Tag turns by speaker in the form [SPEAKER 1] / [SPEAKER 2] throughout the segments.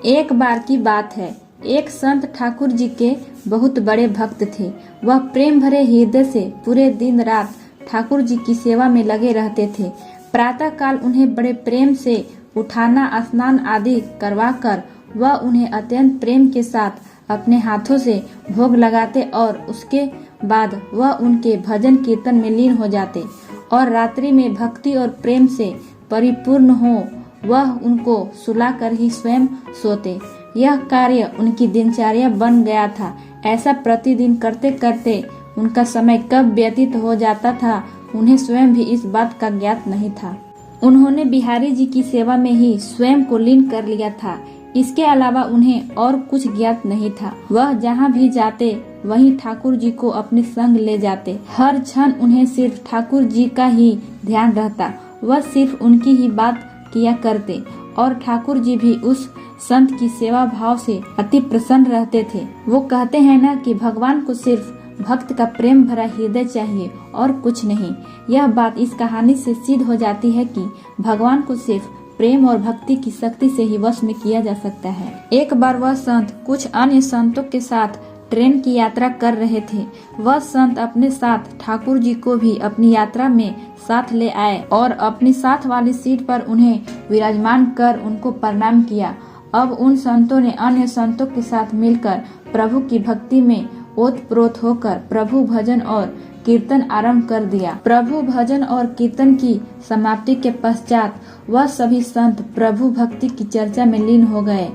[SPEAKER 1] एक बार की बात है, एक संत ठाकुर जी के बहुत बड़े भक्त थे। वह प्रेम भरे हृदय से पूरे दिन रात ठाकुर जी की सेवा में लगे रहते थे। प्रातः काल उन्हें बड़े प्रेम से उठाना, स्नान आदि करवाकर वह उन्हें अत्यंत प्रेम के साथ अपने हाथों से भोग लगाते और उसके बाद वह उनके भजन कीर्तन में लीन हो जाते और रात्रि में भक्ति और प्रेम से परिपूर्ण हो वह उनको सुलाकर ही स्वयं सोते। यह कार्य उनकी दिनचर्या बन गया था। ऐसा प्रतिदिन करते करते उनका समय कब व्यतीत हो जाता था उन्हें स्वयं भी इस बात का ज्ञात नहीं था। उन्होंने बिहारी जी की सेवा में ही स्वयं को लीन कर लिया था। इसके अलावा उन्हें और कुछ ज्ञात नहीं था। वह जहाँ भी जाते वहीं ठाकुर जी को अपने संग ले जाते। हर क्षण उन्हें सिर्फ ठाकुर जी का ही ध्यान रहता। वह सिर्फ उनकी ही बात किया करते और ठाकुर जी भी उस संत की सेवा भाव से अति प्रसन्न रहते थे। वो कहते हैं ना कि भगवान को सिर्फ भक्त का प्रेम भरा हृदय चाहिए और कुछ नहीं। यह बात इस कहानी से सिद्ध हो जाती है कि भगवान को सिर्फ प्रेम और भक्ति की शक्ति से ही वश में किया जा सकता है। एक बार वह संत कुछ अन्य संतों के साथ ट्रेन की यात्रा कर रहे थे। वह संत अपने साथ ठाकुर जी को भी अपनी यात्रा में साथ ले आए और अपनी साथ वाली सीट पर उन्हें विराजमान कर उनको प्रणाम किया। अब उन संतों ने अन्य संतों के साथ मिलकर प्रभु की भक्ति में ओतप्रोत होकर प्रभु भजन और कीर्तन आरंभ कर दिया। प्रभु भजन और कीर्तन की समाप्ति के पश्चात वह सभी संत प्रभु भक्ति की चर्चा में लीन हो गए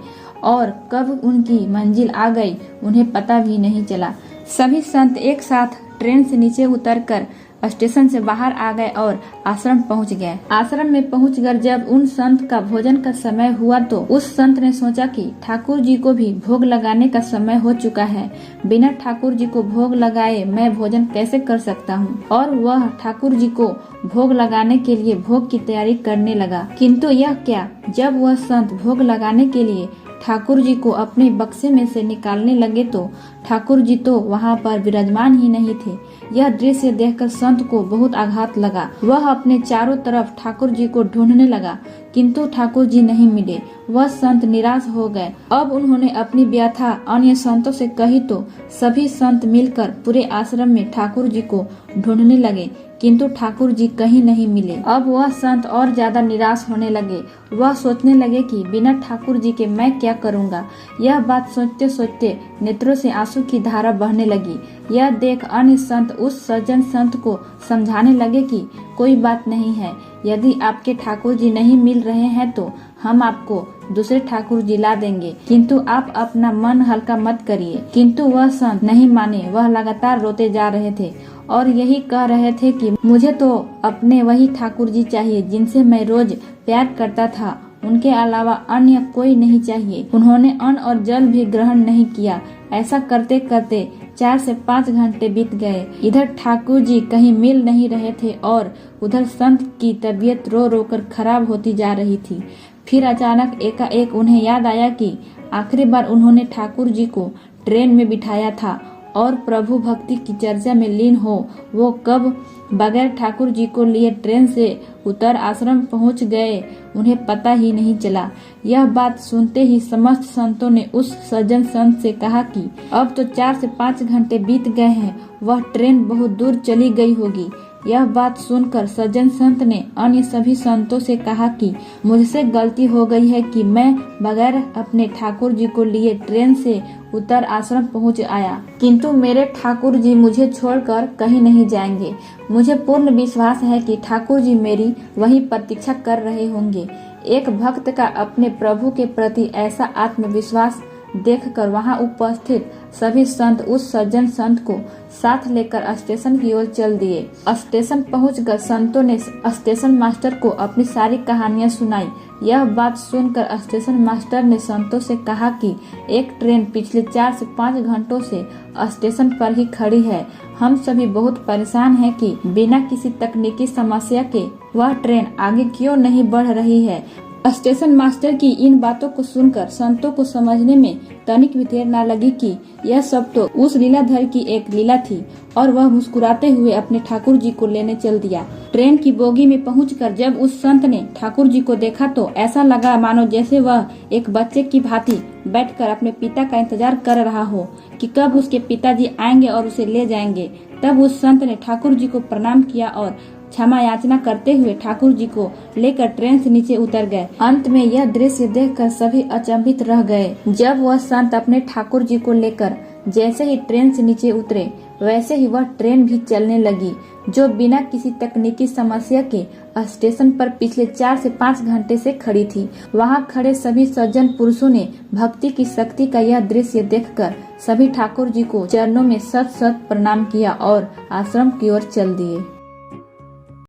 [SPEAKER 1] और कब उनकी मंजिल आ गई उन्हें पता भी नहीं चला। सभी संत एक साथ ट्रेन से नीचे उतरकर स्टेशन से बाहर आ गए और आश्रम पहुंच गए। आश्रम में पहुंचकर जब उन संत का भोजन का समय हुआ तो उस संत ने सोचा कि ठाकुर जी को भी भोग लगाने का समय हो चुका है। बिना ठाकुर जी को भोग लगाए मैं भोजन कैसे कर सकता हूँ। और वह ठाकुर जी को भोग लगाने के लिए भोग की तैयारी करने लगा। किंतु यह क्या, जब वह संत भोग लगाने के लिए ठाकुर जी को अपने बक्से में से निकालने लगे तो ठाकुर जी तो वहाँ पर विराजमान ही नहीं थे। यह दृश्य देखकर संत को बहुत आघात लगा। वह अपने चारों तरफ ठाकुर जी को ढूंढने लगा किंतु ठाकुर जी नहीं मिले। वह संत निराश हो गए। अब उन्होंने अपनी व्यथा अन्य संतों से कही तो सभी संत मिलकर पूरे आश्रम में ठाकुर जी को ढूंढने लगे किंतु ठाकुर जी कहीं नहीं मिले। अब वह संत और ज्यादा निराश होने लगे। वह सोचने लगे कि बिना ठाकुर जी के मैं क्या करूंगा। यह बात सोचते सोचते नेत्रों से आंसू की धारा बहने लगी। यह देख अन्य संत उस सज्जन संत को समझाने लगे कि कोई बात नहीं है, यदि आपके ठाकुर जी नहीं मिल रहे हैं तो हम आपको दूसरे ठाकुर जी ला देंगे, किंतु आप अपना मन हल्का मत करिए। किंतु वह संत नहीं माने। वह लगातार रोते जा रहे थे और यही कह रहे थे कि मुझे तो अपने वही ठाकुर जी चाहिए जिनसे मैं रोज प्यार करता था, उनके अलावा अन्य कोई नहीं चाहिए। उन्होंने अन्न और जल भी ग्रहण नहीं किया। ऐसा करते करते 4 से 5 घंटे बीत गए। इधर ठाकुर जी कहीं मिल नहीं रहे थे और उधर संत की तबीयत रो रो कर खराब होती जा रही थी। फिर अचानक एकाएक उन्हें याद आया कि आखिरी बार उन्होंने ठाकुर जी को ट्रेन में बिठाया था और प्रभु भक्ति की चर्चा में लीन हो वो कब बगैर ठाकुर जी को लिए ट्रेन से उतर आश्रम पहुंच गए उन्हें पता ही नहीं चला। यह बात सुनते ही समस्त संतों ने उस सज्जन संत से कहा कि अब तो 4 से 5 घंटे बीत गए हैं, वह ट्रेन बहुत दूर चली गई होगी। यह बात सुनकर सज्जन संत ने अन्य सभी संतों से कहा कि मुझसे गलती हो गई है कि मैं बगैर अपने ठाकुर जी को लिए ट्रेन से उतर आश्रम पहुंच आया, किंतु मेरे ठाकुर जी मुझे छोड़कर कहीं नहीं जाएंगे। मुझे पूर्ण विश्वास है कि ठाकुर जी मेरी वहीं प्रतीक्षा कर रहे होंगे। एक भक्त का अपने प्रभु के प्रति ऐसा आत्मविश्वास देखकर वहां उपस्थित सभी संत उस सज्जन संत को साथ लेकर स्टेशन की ओर चल दिए। स्टेशन पहुंचकर संतों ने स्टेशन मास्टर को अपनी सारी कहानियां सुनाई। यह बात सुनकर स्टेशन मास्टर ने संतों से कहा कि एक ट्रेन पिछले 4 से 5 घंटों से स्टेशन पर ही खड़ी है। हम सभी बहुत परेशान हैं कि बिना किसी तकनीकी समस्या के वह ट्रेन आगे क्यों नहीं बढ़ रही है। स्टेशन मास्टर की इन बातों को सुनकर संतों को समझने में तनिक भी देर न लगी कि यह सब तो उस लीलाधर की एक लीला थी, और वह मुस्कुराते हुए अपने ठाकुर जी को लेने चल दिया। ट्रेन की बोगी में पहुंचकर जब उस संत ने ठाकुर जी को देखा तो ऐसा लगा मानो जैसे वह एक बच्चे की भांति बैठकर अपने पिता का इंतजार कर रहा हो कि कब उसके पिताजी आएंगे और उसे ले जाएंगे। तब उस संत ने ठाकुर जी को प्रणाम किया और क्षमा याचना करते हुए ठाकुर जी को लेकर ट्रेन से नीचे उतर गए। अंत में यह दृश्य देखकर सभी अचंभित रह गए। जब वह संत अपने ठाकुर जी को लेकर जैसे ही ट्रेन से नीचे उतरे, वैसे ही वह ट्रेन भी चलने लगी, जो बिना किसी तकनीकी समस्या के स्टेशन पर पिछले 4 से 5 घंटे से खड़ी थी। वहां खड़े सभी सज्जन पुरुषों ने भक्ति की शक्ति का यह दृश्य देखकर सभी ठाकुर जी को चरणों में सत सत प्रणाम किया और आश्रम की ओर चल दिए।